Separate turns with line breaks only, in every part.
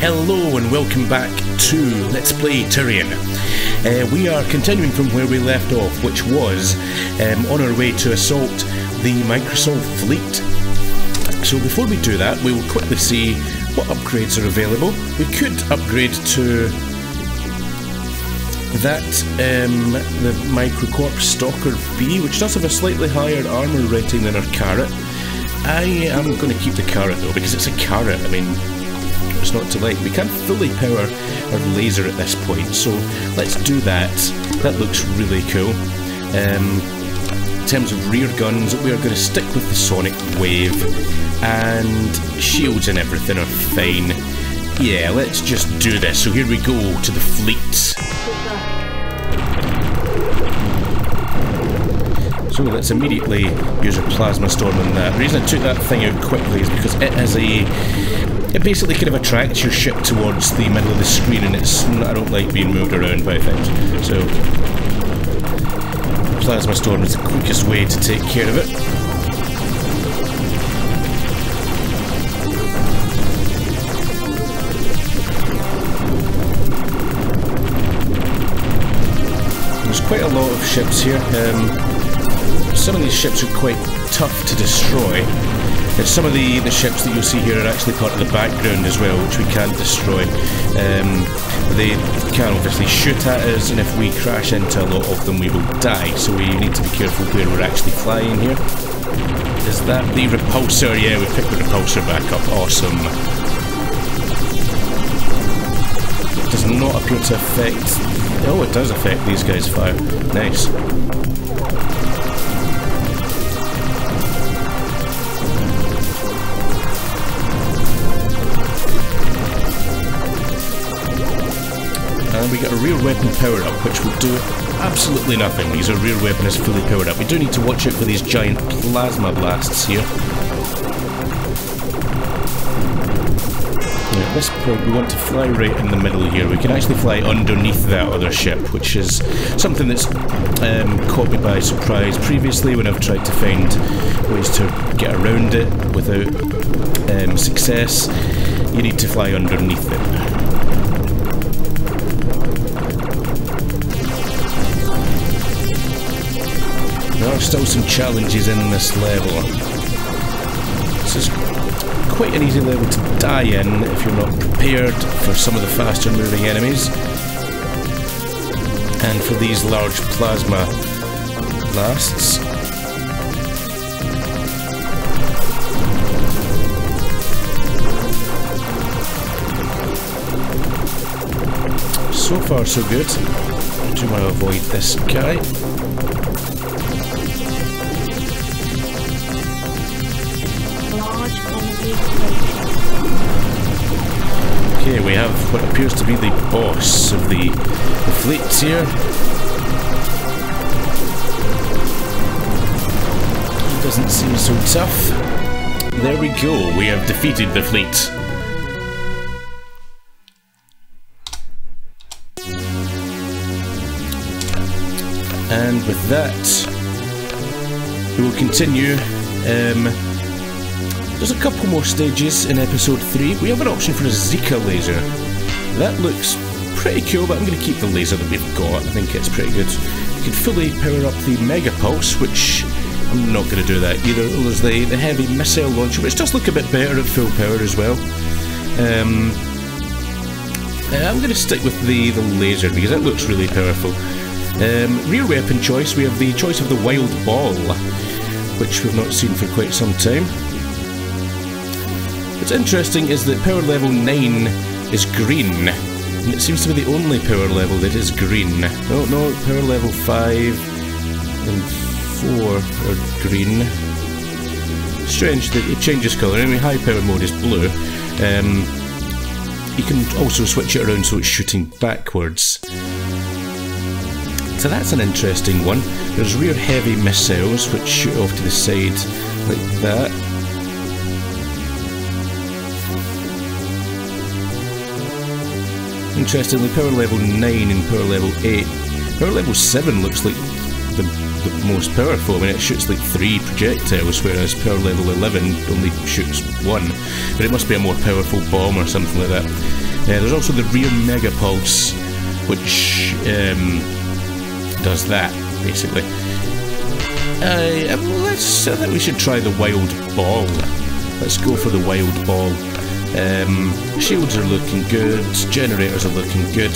Hello and welcome back to Let's Play Tyrian. We are continuing from where we left off, which was on our way to assault the Microsol fleet. So before we do that, we will quickly see what upgrades are available. We could upgrade to that, the Microcorp Stalker B, which does have a slightly higher armour rating than our Carrot. I am going to keep the Carrot though, because it's a Carrot. I mean, it's not to like. We can't fully power our laser at this point, so let's do that. That looks really cool. In terms of rear guns, we are going to stick with the Sonic Wave, and shields and everything are fine. Yeah, let's just do this. So here we go to the fleet. So let's immediately use a Plasma Storm on that. The reason I took that thing out quickly is because it basically kind of attracts your ship towards the middle of the screen, and I don't like being moved around by things. So the Plasma Storm is the quickest way to take care of it. There's quite a lot of ships here. Some of these ships are quite tough to destroy. And some of the ships that you'll see here are actually part of the background as well, which we can't destroy. They can obviously shoot at us, and if we crash into a lot of them we will die, so we need to be careful where we're actually flying here. Is that the repulsor? Yeah, we picked the repulsor back up. Awesome. It does not appear to affect... Oh, it does affect these guys' fire. Nice. And we get a rear weapon power up, which will do absolutely nothing because our rear weapon is fully powered up. We do need to watch out for these giant plasma blasts here. Now at this point we want to fly right in the middle here. We can actually fly underneath that other ship, which is something that's caught me by surprise previously when I've tried to find ways to get around it without success. You need to fly underneath it. There are still some challenges in this level. This is quite an easy level to die in if you're not prepared for some of the faster moving enemies. And for these large plasma blasts. So far so good. I do want to avoid this guy. Okay, we have what appears to be the boss of the fleet here. He doesn't seem so tough. There we go, we have defeated the fleet. And with that, we will continue. There's a couple more stages in episode 3. We have an option for a Zika laser. That looks pretty cool, but I'm going to keep the laser that we've got. I think it's pretty good. We could fully power up the Mega Pulse, which I'm not going to do that either. There's the heavy missile launcher, which does look a bit better at full power as well. I'm going to stick with the laser because it looks really powerful. Rear weapon choice, we have the choice of the Wild Ball, which we've not seen for quite some time. What's interesting is that power level 9 is green, and it seems to be the only power level that is green. No, power level 5 and 4 are green. Strange that it changes colour. Anyway, high power mode is blue. You can also switch it around so it's shooting backwards. So that's an interesting one. There's rear heavy missiles which shoot off to the side like that. Interestingly, power level 9 and power level 8. Power level 7 looks like the the most powerful. I mean, it shoots like 3 projectiles, whereas power level 11 only shoots 1. But it must be a more powerful bomb or something like that. There's also the rear Mega Pulse, which does that, basically. I think we should try the Wild Ball. Let's go for the Wild Ball. Shields are looking good, generators are looking good,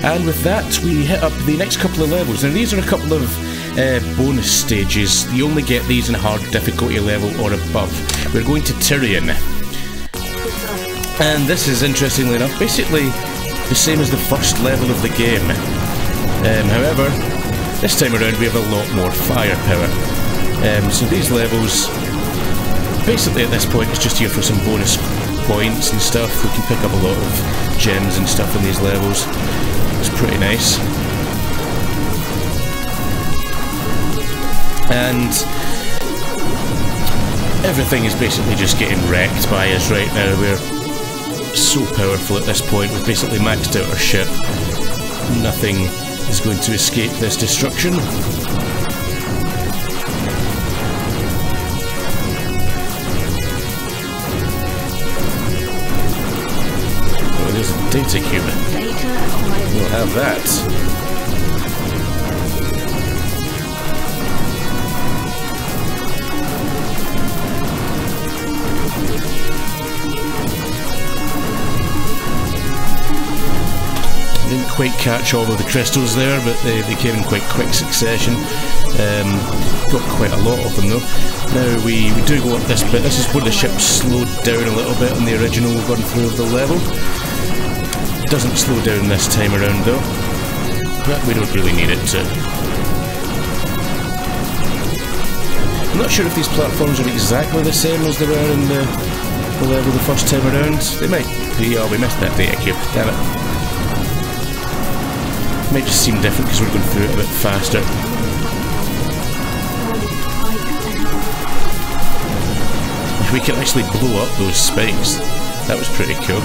and with that we hit up the next couple of levels. Now these are a couple of bonus stages. You only get these in hard difficulty level or above. We're going to Tyrian, and this is, interestingly enough, basically the same as the first level of the game. However, this time around we have a lot more firepower. So these levels, basically at this point, it's just here for some bonus points and stuff. We can pick up a lot of gems and stuff in these levels. It's pretty nice. And everything is basically just getting wrecked by us right now. We're so powerful at this point. We've basically maxed out our ship. Nothing is going to escape this destruction. There's a data cube. We'll have that. Didn't quite catch all of the crystals there, but they came in quite quick succession. Got quite a lot of them though. Now we do go up this bit. This is where the ship slowed down a little bit on the original run through of the level. Doesn't slow down this time around though, but we don't really need it to. I'm not sure if these platforms are exactly the same as they were in the level the first time around. They might be. Oh, we missed that data cube, damn it. It might just seem different because we're going through it a bit faster. We can actually blow up those spikes. That was pretty cool.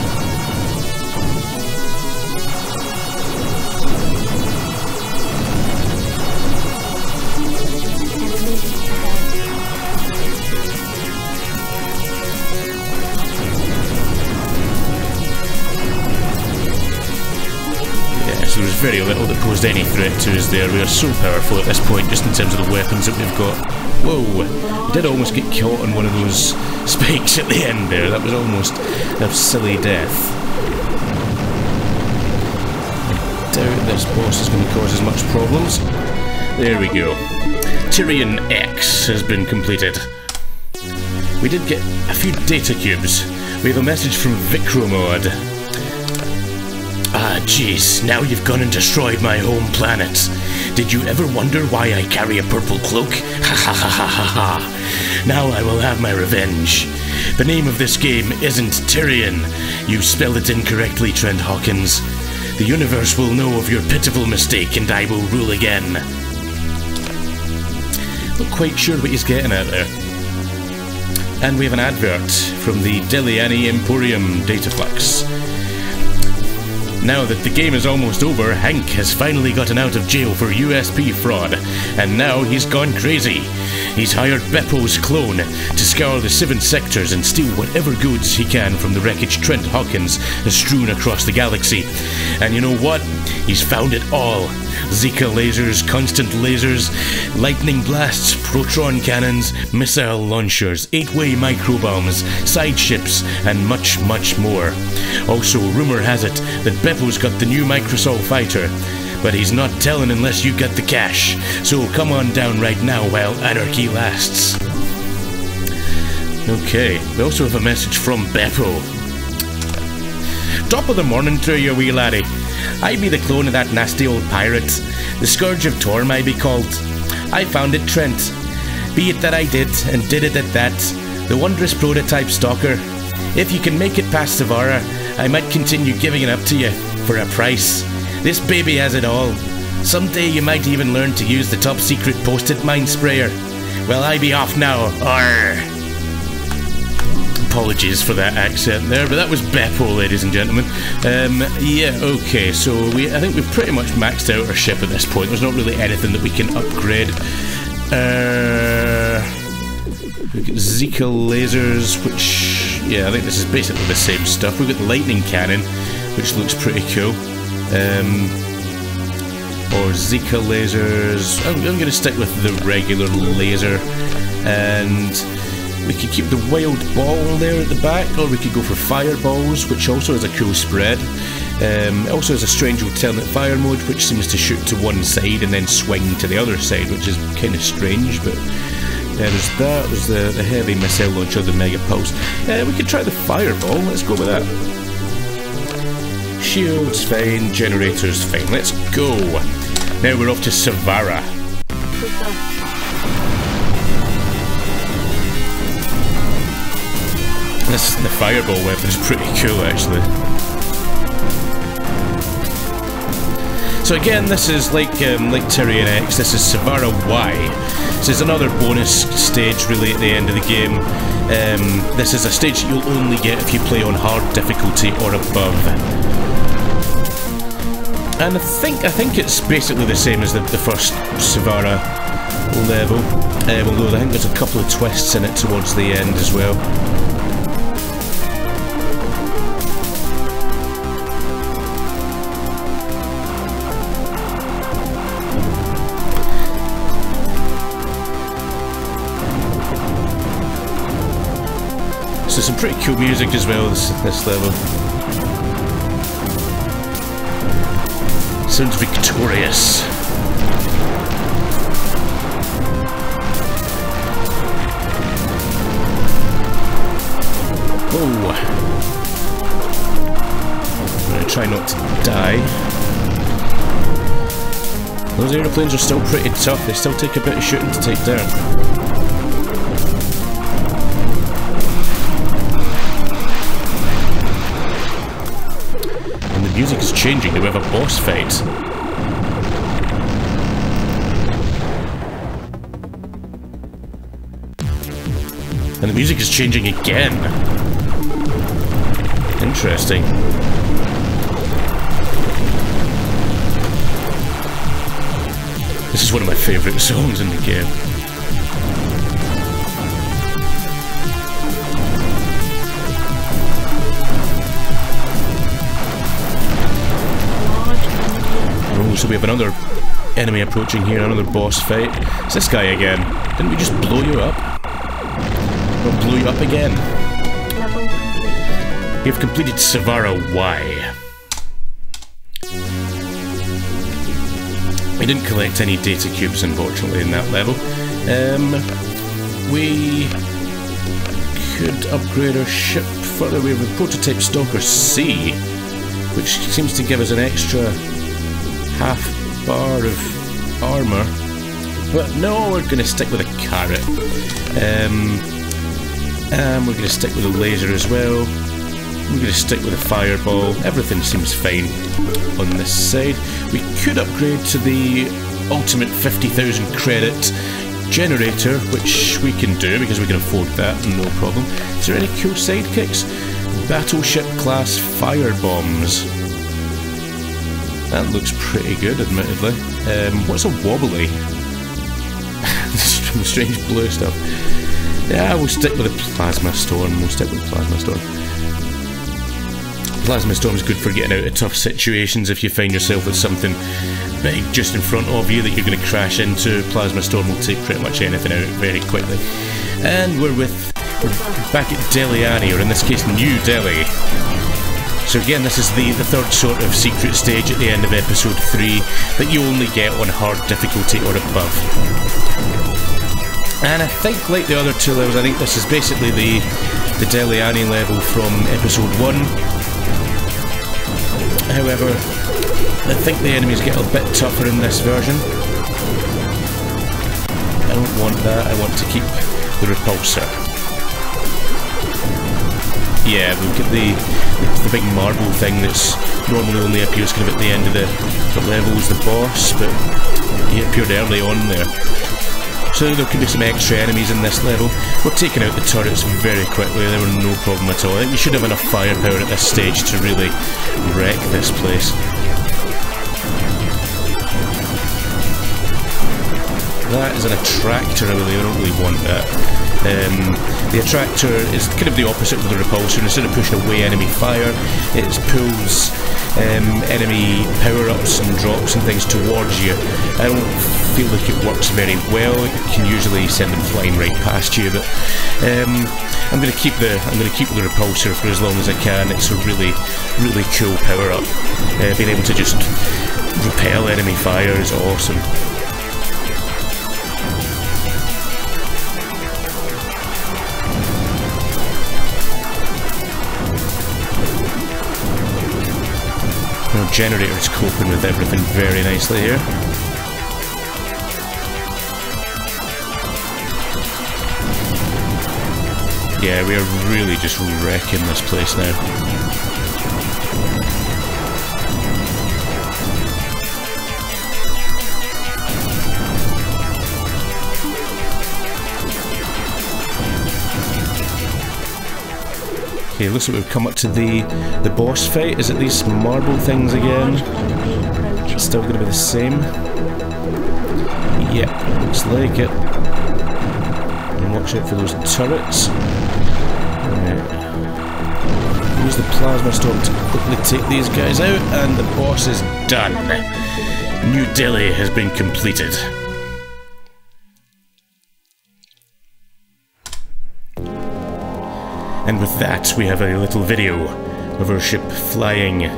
So there's very little that posed any threat to us there. We are so powerful at this point, just in terms of the weapons that we've got. Whoa! We did almost get caught on one of those spikes at the end there. That was almost a silly death. I doubt this boss is going to cause as much problems. There we go. Turian X has been completed. We did get a few data cubes. We have a message from Vikromod. Ah, jeez, now you've gone and destroyed my home planet. Did you ever wonder why I carry a purple cloak? Ha ha ha ha ha ha. Now I will have my revenge. The name of this game isn't Tyrian. You spelled it incorrectly, Trent Hawkins. The universe will know of your pitiful mistake and I will rule again. Not quite sure what he's getting at there. And we have an advert from the Deliani Emporium Dataflux. Now that the game is almost over, Hank has finally gotten out of jail for USP fraud, and now he's gone crazy. He's hired Beppo's clone to scour the 7 sectors and steal whatever goods he can from the wreckage Trent Hawkins has strewn across the galaxy. And you know what? He's found it all. Zika lasers, constant lasers, lightning blasts, proton cannons, missile launchers, 8-way microbombs, side ships, and much, much more. Also, rumor has it that Beppo's got the new Microsol fighter, but he's not telling unless you get the cash. So come on down right now while anarchy lasts. Okay, we also have a message from Beppo. Top of the morning to you, wee laddie. I be the clone of that nasty old pirate. The Scourge of Torm I be called. I found it, Trent. Be it that I did, and did it at that. The wondrous prototype stalker. If you can make it past Sbarro, I might continue giving it up to you, for a price. This baby has it all. Someday you might even learn to use the top secret post-it mine sprayer. Well, I be off now. Arr! Apologies for that accent there, but that was Beppo, ladies and gentlemen. Yeah, okay, so I think we've pretty much maxed out our ship at this point. There's not really anything that we can upgrade. We've got Zika lasers, which, yeah, I think this is basically the same stuff. We've got the lightning cannon, which looks pretty cool. Or Zika lasers. I'm going to stick with the regular laser. And we could keep the wild ball there at the back, or we could go for fireballs, which also has a cool spread. It also has a strange alternate fire mode, which seems to shoot to one side and then swing to the other side, which is kind of strange, but yeah, there's that. There's the heavy missile launcher, the Mega Pulse. We could try the fireball, let's go with that. Shield's fine, generator's fine, let's go. Now we're off to Sbarro. The fireball weapon is pretty cool, actually. So again, this is like Turian X. This is Sbarro Y. This is another bonus stage, really, at the end of the game. This is a stage that you'll only get if you play on hard difficulty or above. And I think it's basically the same as the first Sbarro level, although I think there's a couple of twists in it towards the end as well. So some pretty cool music as well, this level. Sounds victorious. Oh. I'm gonna try not to die. Those aeroplanes are still pretty tough, they still take a bit of shooting to take down. The music is changing, do we have a boss fight? And the music is changing again. Interesting. This is one of my favourite songs in the game. So we have another enemy approaching here, another boss fight. It's this guy again. Didn't we just blow you up? We'll blow you up again. We have completed Sbarro Y. We didn't collect any data cubes, unfortunately, in that level. We could upgrade our ship further. We have a prototype Stalker C, which seems to give us an extra half bar of armor, but no, we're going to stick with a carrot, and we're going to stick with a laser as well. We're going to stick with a fireball. Everything seems fine on this side. We could upgrade to the ultimate 50,000 credit generator, which we can do because we can afford that, no problem. Is there any cool sidekicks? Battleship class fire bombs. That looks pretty good, admittedly. What's a wobbly? Some strange blue stuff. Yeah, we'll stick with a plasma storm. Plasma storm's good for getting out of tough situations. If you find yourself with something big just in front of you that you're going to crash into, plasma storm will take pretty much anything out very quickly. And we're back at Deliani, or in this case, New Delhi. So again, this is the third sort of secret stage at the end of episode 3 that you only get on hard difficulty or above. And I think, like the other two levels, I think this is basically the Deliani level from episode 1. However, I think the enemies get a bit tougher in this version. I don't want that, I want to keep the repulsor. Yeah, we've got the big marble thing that's normally only appears kind of at the end of the level as the boss, but he appeared early on there. So there could be some extra enemies in this level. We're taking out the turrets very quickly, they were no problem at all. I think we should have enough firepower at this stage to really wreck this place. That is an attractor, I don't really want that. The attractor is kind of the opposite of the repulsor. Instead of pushing away enemy fire, it pulls enemy power-ups and drops and things towards you. I don't feel like it works very well. It can usually send them flying right past you, but I'm going to keep the repulsor for as long as I can. It's a really cool power-up. Being able to just repel enemy fire is awesome. Our generator's coping with everything very nicely here. Yeah, we are really just wrecking this place now. Okay, looks like we've come up to the boss fight. Is it these marble things again? It's still going to be the same. Yep, looks like it. And watch out for those turrets. Use the plasma storm to quickly take these guys out, and the boss is done. New Delhi has been completed. And with that, we have a little video of our ship flying.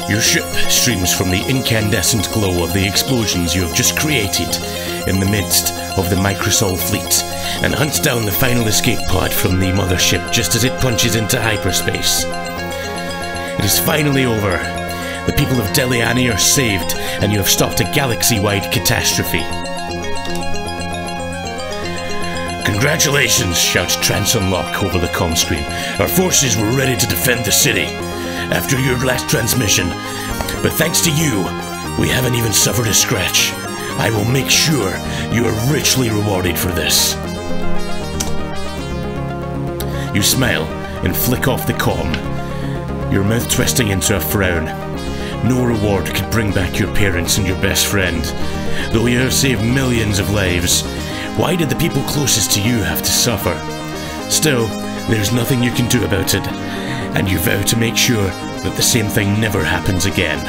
Your ship streams from the incandescent glow of the explosions you have just created in the midst of the Microsol fleet, and hunts down the final escape pod from the mothership just as it plunges into hyperspace. It is finally over. The people of Deliani are saved, and you have stopped a galaxy-wide catastrophe. Congratulations, shouts Transunlock over the comm screen. Our forces were ready to defend the city after your last transmission, but thanks to you, we haven't even suffered a scratch. I will make sure you are richly rewarded for this. You smile and flick off the comm, your mouth twisting into a frown. No reward could bring back your parents and your best friend. Though you have saved millions of lives, why did the people closest to you have to suffer? Still, there's nothing you can do about it, and you vow to make sure that the same thing never happens again.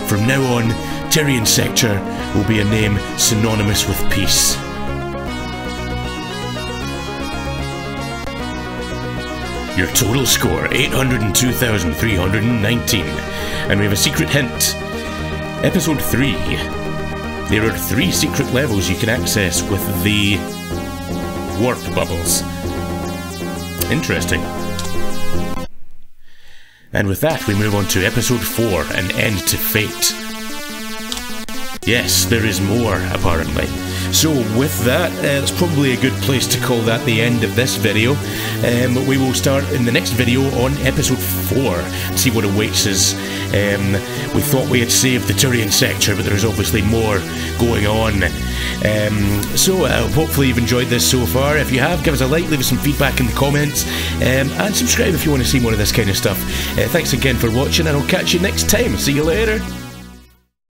From now on, Turian Sector will be a name synonymous with peace. Your total score, 802,319. And we have a secret hint. Episode 3. There are 3 secret levels you can access with the warp bubbles. Interesting. And with that, we move on to episode 4, An End to Fate. Yes, there is more, apparently. So with that, it's probably a good place to call that the end of this video. We will start in the next video on episode 4, see what awaits us. We thought we had saved the Turian sector, but there's obviously more going on. So hopefully you've enjoyed this so far. If you have, give us a like, leave us some feedback in the comments, and subscribe if you want to see more of this kind of stuff. Thanks again for watching, and I'll catch you next time. See you later.